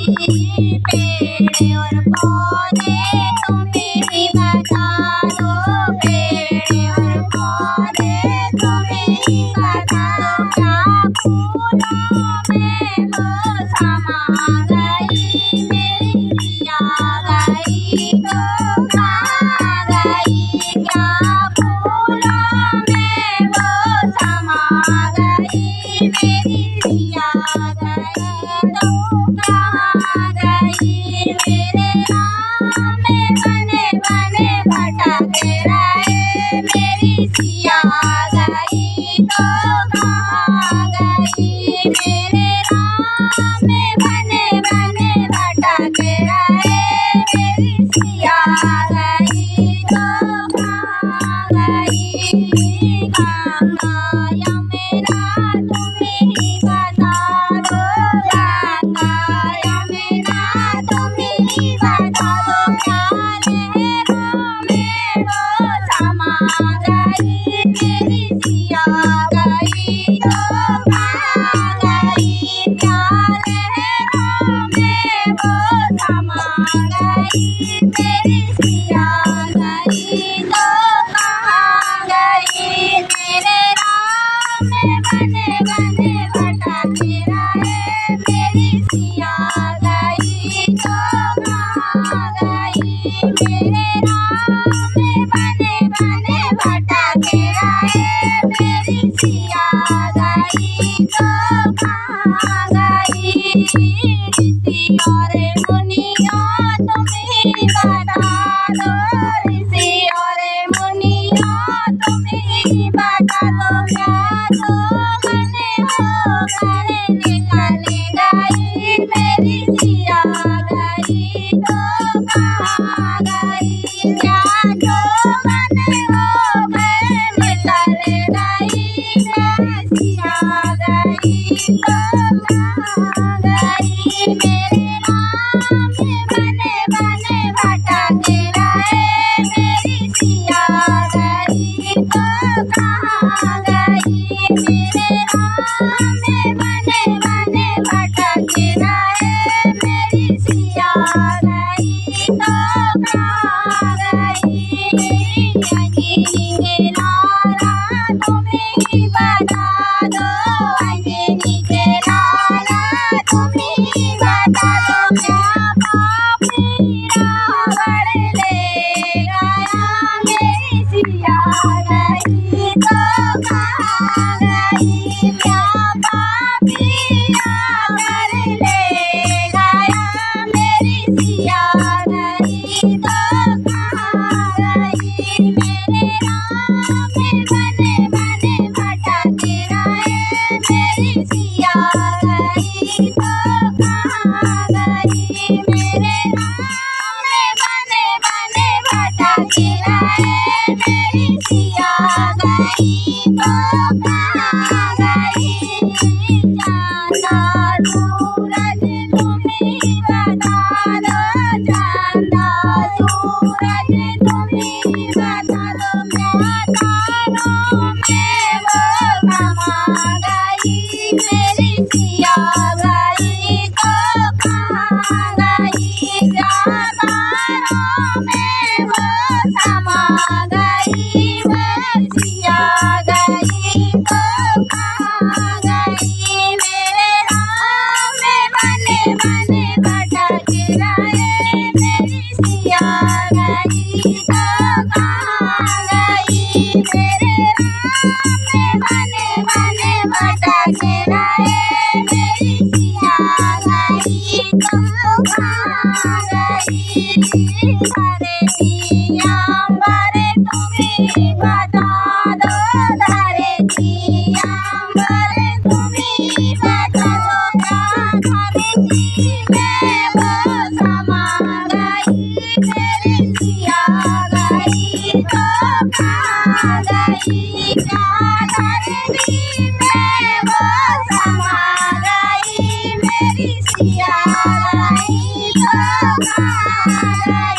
पेड़ और पौधे तुम्हें ही बता दो, पेड़ और पौधे तुम्हें ही बता दो, क्या फूलों में वो समा गई, मेरी जिया गई तो खा गई, क्या फूलों में वो समा गई, मेरी जिया गई तो खा गई। मेरे राम में बने बने भटके रहे, मेरी जिया गई तो खा गई। मेरे राम में बने बने भटके रहे, मेरी जिया गई तो खा गई। गंगा यमुना तुम्हें ही बता दो, गंगा यमुना तुम्हें ही बता दो, क्या लहरों में वो समा गई, मेरी जिया गई तो खा गई, क्या लहरों में वो समा गई, मेरी जिया गई तो खा गई। मेरे राम में बने बने भटके रहे, मेरी जिया गई तो खा गई। मेरे राम में बने बने भटके रहे, मेरी जिया गई तो खा गई। ऋषि और मुनियों तुम्हें बता दो, ऋषि और मुनियों तुम्हें बता दो, क्या तो मने होकर निकल गई, मेरी जिया गई तो खा गई, क्या तो मने होकर निकल गई, मेरी जिया गई तो खा गई। मेरे राम में बने बने भटके रहे, मेरी जिया गई तो खा गई। मेरे राम में बने बने भटके रहे, मेरी जिया गई तो खा गई। अंजनी के लाला तुम्हें ही बता दो, अंजनी के लाला तुम्हें ही बता दो, क्या पापी रावण ले गया, मेरी जिया गई तो खा गई, क्या पापी रावण ले गया, मेरी जिया गई तो खा गई। मेरे राम में बने बने भटके रहे, मेरी जिया गई तो खा गई। मेरे राम में बने बने भटके रहे, मेरी जिया गई तो खा गई। चांदा सूरज तुम्हें ही बता दो, चांदा सूरज तुम्हें ही बता दो, क्या तारों में वो समा गई, मेरी जिया गई तो खा गई, क्या तारों में वो समा गई, मेरी जिया गई तो खा गई। मेरे राम में बने बने भटके रहे, मेरी जिया गई तो खा गई। मेरे राम में बने बने भटके रहे, मेरी जिया गई तो खा गई। धरती अंबर तुम्हें ही बता दो, धरती अंबर तुम्हें ही बता दो, क्या धरती में वो समा गई, मेरी जिया गई तो खा गई, क्या धरती में वो समा गई, मेरी जिया गई तो खा गई।